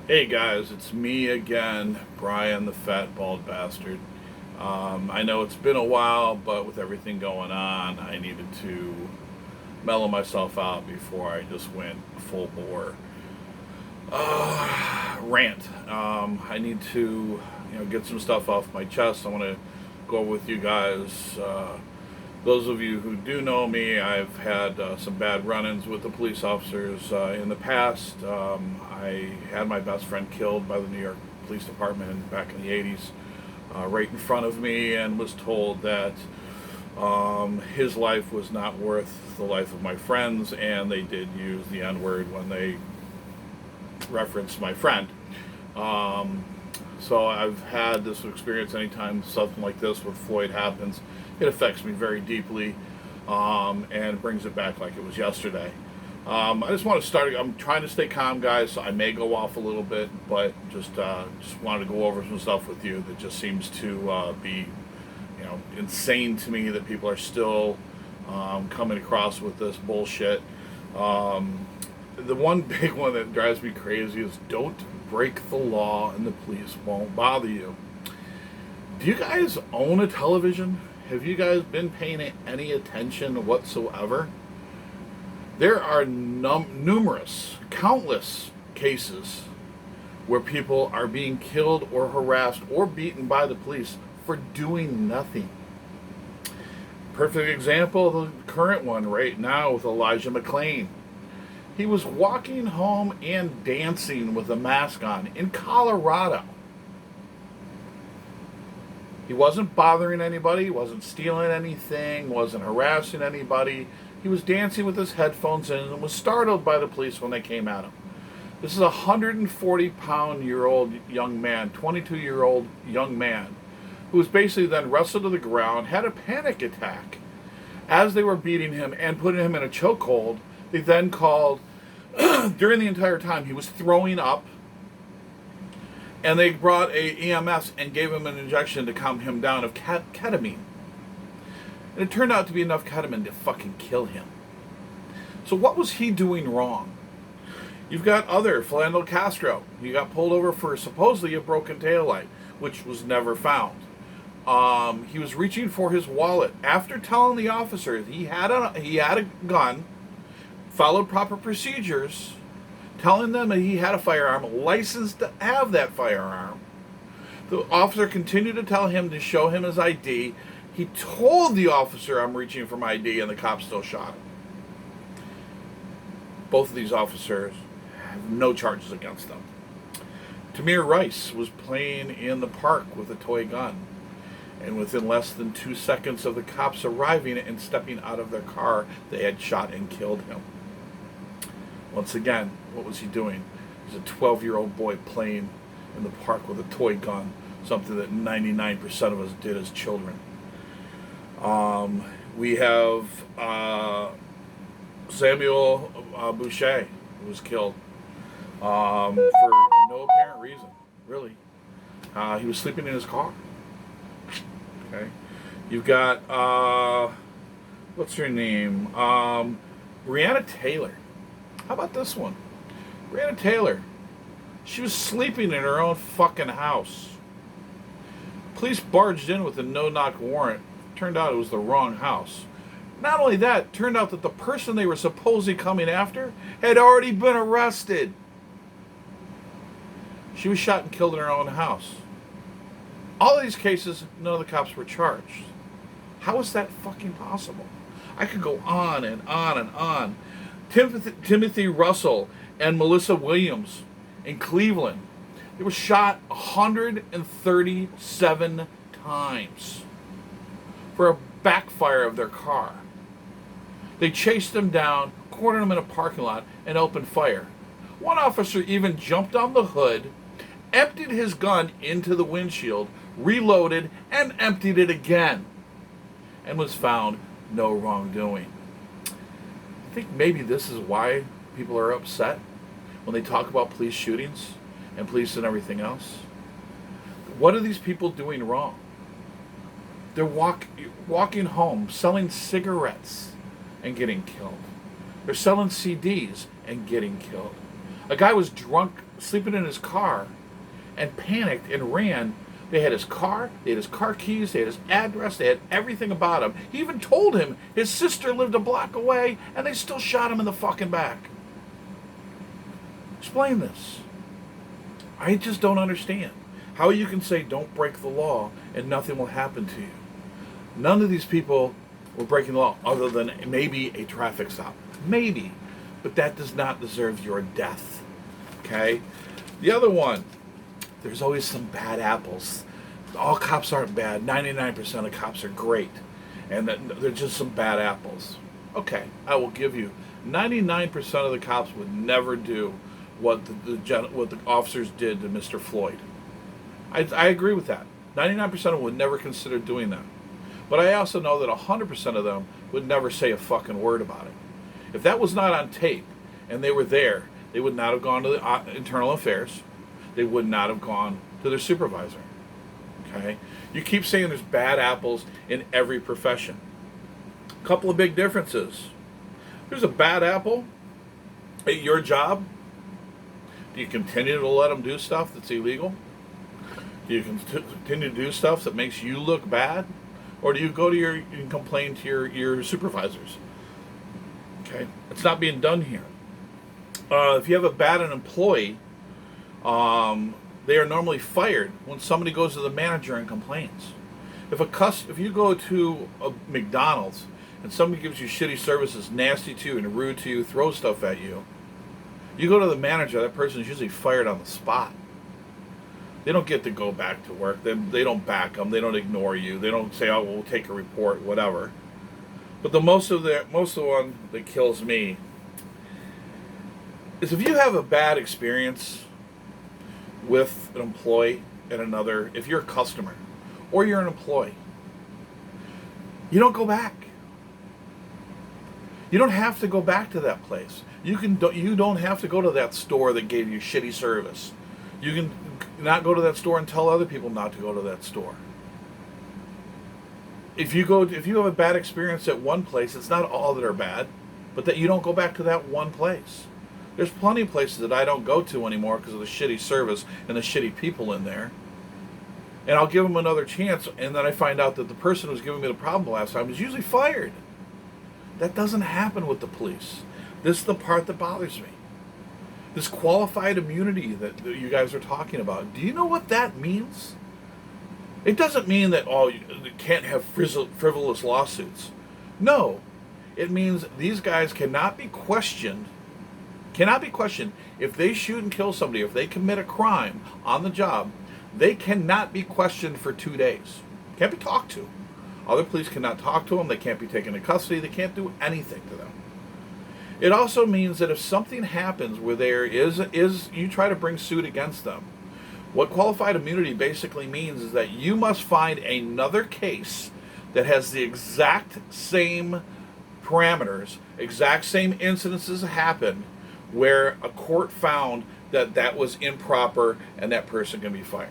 Hey guys, it's me again, Brian the fat bald bastard. I know it's been a while, but with everything going on, I needed to mellow myself out before I just went full bore rant. I need to, get some stuff off my chest. I want to go with you guys. Those of you who do know me, I've had some bad run-ins with the police officers in the past. I had my best friend killed by the New York Police Department back in the 80s, right in front of me, and was told that his life was not worth the life of my friends, and they did use the N-word when they referenced my friend. Um, so I've had this experience anytime something like this with Floyd happens. It affects me very deeply, and brings it back like it was yesterday. I just want to start. I'm trying to stay calm, guys. So I may go off a little bit, but just wanted to go over some stuff with you that just seems to be, insane to me that people are still coming across with this bullshit. Um, the one big one that drives me crazy is don't break the law and the police won't bother you. Do you guys own a television? Have you guys been paying any attention whatsoever? There are numerous, countless cases where people are being killed or harassed or beaten by the police for doing nothing. Perfect example, the current one right now with Elijah McClain. He was walking home and dancing with a mask on in Colorado. He wasn't bothering anybody, wasn't stealing anything, wasn't harassing anybody. He was dancing with his headphones in and was startled by the police when they came at him. This is a 140-pound-year-old young man, 22-year-old young man, who was basically then wrestled to the ground, had a panic attack. As they were beating him and putting him in a chokehold, they then called, during the entire time, he was throwing up, and they brought a EMS and gave him an injection to calm him down of ketamine. And it turned out to be enough ketamine to fucking kill him. So what was he doing wrong? You've got other, Philando Castro. He got pulled over for supposedly a broken taillight, which was never found. He was reaching for his wallet after telling the officer he had a gun, followed proper procedures, telling them that he had a firearm, licensed to have that firearm. The officer continued to tell him to show him his ID. He told the officer, "I'm reaching for my ID," and the cop still shot him. Both of these officers have no charges against them. Tamir Rice was playing in the park with a toy gun, and within less than 2 seconds of the cops arriving and stepping out of their car, they had shot and killed him. Once again, what was he doing? He's a 12-year-old boy playing in the park with a toy gun, something that 99% of us did as children. We have Samuel Boucher, who was killed for no apparent reason, really. He was sleeping in his car. Okay, you've got what's her name? Breonna Taylor. How about this one? Breonna Taylor. She was sleeping in her own fucking house. Police barged in with a no-knock warrant. Turned out it was the wrong house. Not only that, turned out that the person they were supposedly coming after had already been arrested. She was shot and killed in her own house. All of these cases, none of the cops were charged. How is that fucking possible? I could go on and on and on. Timothy Russell and Melissa Williams in Cleveland. They were shot 137 times for a backfire of their car. They chased them down, cornered them in a parking lot, and opened fire. One officer even jumped on the hood, emptied his gun into the windshield, reloaded, and emptied it again, and was found no wrongdoing. I think maybe this is why people are upset when they talk about police shootings and police and everything else. What are these people doing wrong? They're walking home, selling cigarettes and getting killed. They're selling CDs and getting killed. A guy was drunk sleeping in his car and panicked and ran. They had his car, they had his car keys, they had his address, they had everything about him. He even told him his sister lived a block away, and they still shot him in the fucking back. Explain this. I just don't understand how you can say don't break the law and nothing will happen to you. None of these people were breaking the law other than maybe a traffic stop. Maybe. But that does not deserve your death. Okay? The other one, there's always some bad apples. All cops aren't bad. 99% of cops are great. And they're just some bad apples. Okay, I will give you. 99% of the cops would never do what the officers did to Mr. Floyd. I agree with that. 99% of them would never consider doing that. But I also know that 100% of them would never say a fucking word about it. If that was not on tape and they were there, they would not have gone to the internal affairs. They would not have gone to their supervisor. Okay? You keep saying there's bad apples in every profession. A couple of big differences. There's a bad apple at your job. Do you continue to let them do stuff that's illegal? Do you continue to do stuff that makes you look bad? Or do you go to and complain to your supervisors? Okay? It's not being done here. If you have a bad employee, they are normally fired when somebody goes to the manager and complains. If you go to a McDonald's and somebody gives you shitty services, nasty to you and rude to you, throws stuff at you, you go to the manager, that person is usually fired on the spot. They don't get to go back to work. They don't back them. They don't ignore you. They don't say, "Oh, we'll take a report," whatever. But the most of the one that kills me is if you have a bad experience with an employee at another, if you're a customer or you're an employee, you don't go back. You don't have to go back to that place. You don't have to go to that store that gave you shitty service. You can not go to that store and tell other people not to go to that store. If you have a bad experience at one place, it's not all that are bad, but that you don't go back to that one place. There's plenty of places that I don't go to anymore because of the shitty service and the shitty people in there. And I'll give them another chance, and then I find out that the person who was giving me the problem last time was usually fired. That doesn't happen with the police. This is the part that bothers me. This qualified immunity that you guys are talking about. Do you know what that means? It doesn't mean that, you can't have frivolous lawsuits. No. It means these guys cannot be questioned. If they shoot and kill somebody, if they commit a crime on the job, they cannot be questioned for 2 days. Can't be talked to. Other police cannot talk to them. They can't be taken into custody. They can't do anything to them. It also means that if something happens where there is you try to bring suit against them, what qualified immunity basically means is that you must find another case that has the exact same parameters, exact same incidences happen, where a court found that was improper and that person can be fired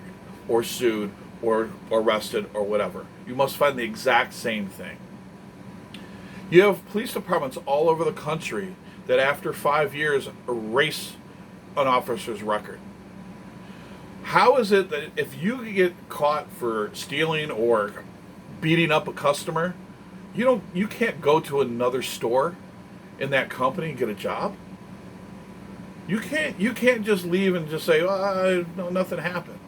or sued or arrested or whatever. You must find the exact same thing. You have police departments all over the country that after 5 years erase an officer's record. How is it that if you get caught for stealing or beating up a customer, you can't go to another store in that company and get a job? You can't just leave and just say, no, nothing happened.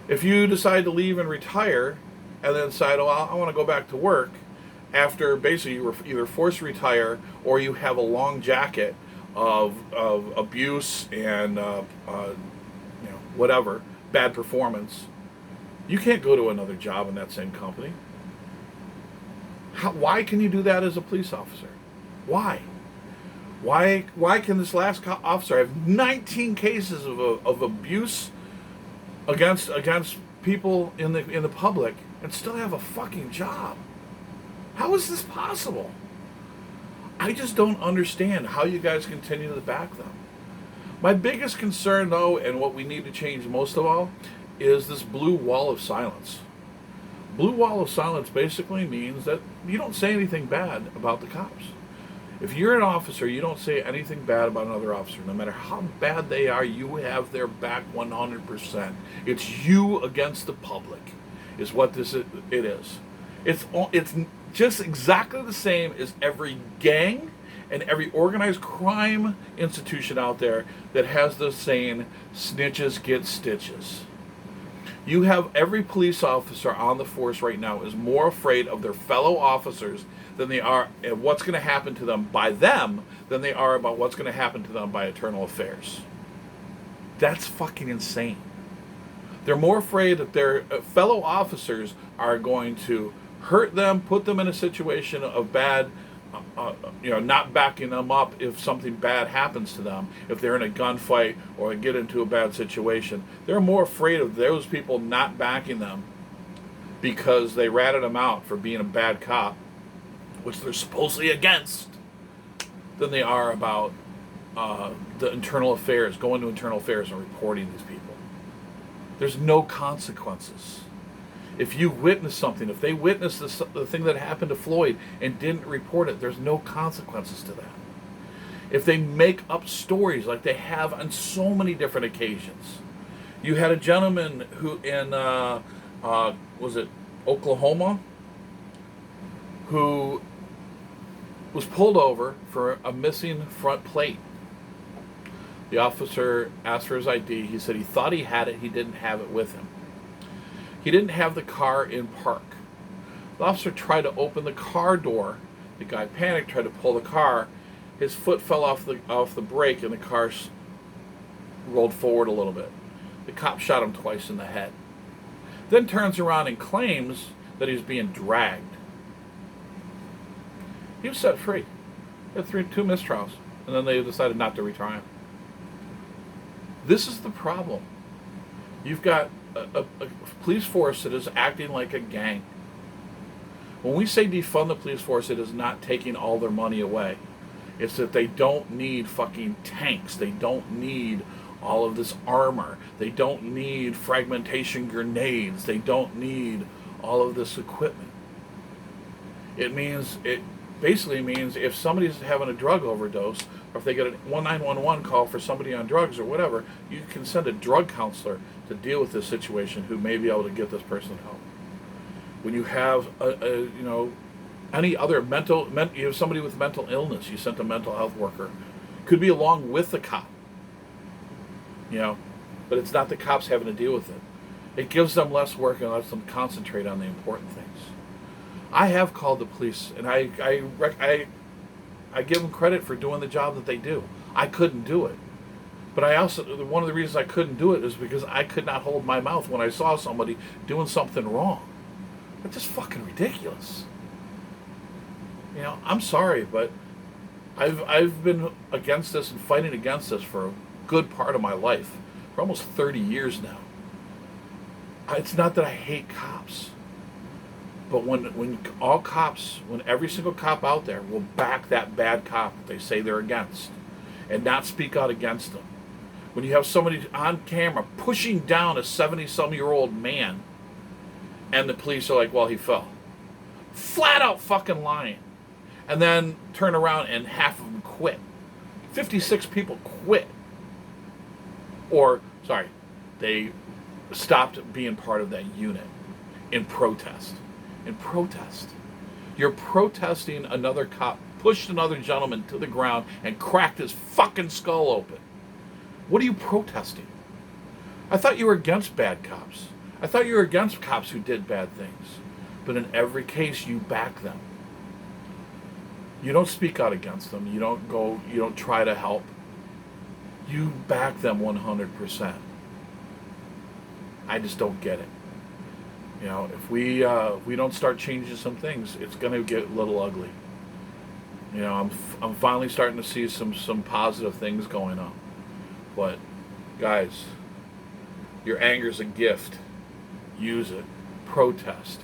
If you decide to leave and retire and then decide, I want to go back to work, after basically you were either forced to retire or you have a long jacket of abuse and whatever, bad performance, you can't go to another job in that same company. Why can you do that as a police officer? Why? Why can this last officer have 19 cases of abuse against people in the public and still have a fucking job? How is this possible? I just don't understand how you guys continue to back them. My biggest concern, though, and what we need to change most of all, is this blue wall of silence. Blue wall of silence basically means that you don't say anything bad about the cops. If you're an officer, you don't say anything bad about another officer. No matter how bad they are, you have their back 100%. It's you against the public, is what it is. It's just exactly the same as every gang and every organized crime institution out there that has the saying, snitches get stitches. You have every police officer on the force right now is more afraid of their fellow officers than they are of what's going to happen to them by them than they are about what's going to happen to them by internal affairs. That's fucking insane. They're more afraid that their fellow officers are going to hurt them, put them in a situation of bad, not backing them up if something bad happens to them, if they're in a gunfight or get into a bad situation. They're more afraid of those people not backing them because they ratted them out for being a bad cop, which they're supposedly against, than they are about the internal affairs, going to internal affairs and reporting these people. There's no consequences. If you witness something, if they witnessed the thing that happened to Floyd and didn't report it, there's no consequences to that. If they make up stories like they have on so many different occasions. You had a gentleman who in, was it Oklahoma, who was pulled over for a missing front plate. The officer asked for his ID. He said he thought he had it. He didn't have it with him. He didn't have the car in park. The officer tried to open the car door. The guy panicked, tried to pull the car. His foot fell off the brake and the car rolled forward a little bit. The cop shot him twice in the head. Then turns around and claims that he's being dragged. He was set free. He had two mistrials, and then they decided not to retry him. This is the problem. You've got a police force that is acting like a gang. When we say defund the police force, it is not taking all their money away. It's that they don't need fucking tanks. They don't need all of this armor. They don't need fragmentation grenades. They don't need all of this equipment. It basically means if somebody's having a drug overdose, or if they get a 911 call for somebody on drugs or whatever, you can send a drug counselor to deal with this situation who may be able to get this person help. When you have any other you have somebody with mental illness, you sent a mental health worker. Could be along with the cop. But it's not the cops having to deal with it. It gives them less work and lets them concentrate on the important things. I have called the police, and I give them credit for doing the job that they do. I couldn't do it. But one of the reasons I couldn't do it is because I could not hold my mouth when I saw somebody doing something wrong. That's just fucking ridiculous. I'm sorry, but I've been against this and fighting against this for a good part of my life, for almost 30 years now. It's not that I hate cops. But when every single cop out there will back that bad cop that they say they're against and not speak out against them. When you have somebody on camera pushing down a 70-some-year-old man and the police are like, well, he fell. Flat out fucking lying. And then turn around and half of them quit. 56 people quit. They stopped being part of that unit in protest. You're protesting another cop pushed another gentleman to the ground and cracked his fucking skull open. What are you protesting? I thought you were against bad cops. I thought you were against cops who did bad things. But in every case, you back them. You don't speak out against them. You don't try to help. You back them 100%. I just don't get it. If we don't start changing some things, it's going to get a little ugly. I'm finally starting to see some positive things going on. But guys, your anger's a gift. Use it. Protest.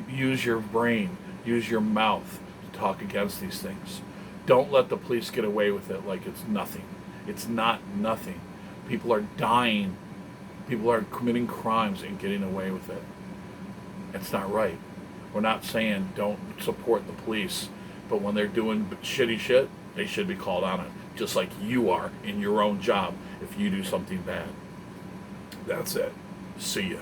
Use your brain. Use your mouth to talk against these things. Don't let the police get away with it like it's nothing. It's not nothing. People are dying. People are committing crimes and getting away with it. It's not right. We're not saying don't support the police, but when they're doing shitty shit, they should be called on it, just like you are in your own job if you do something bad. That's it. See ya.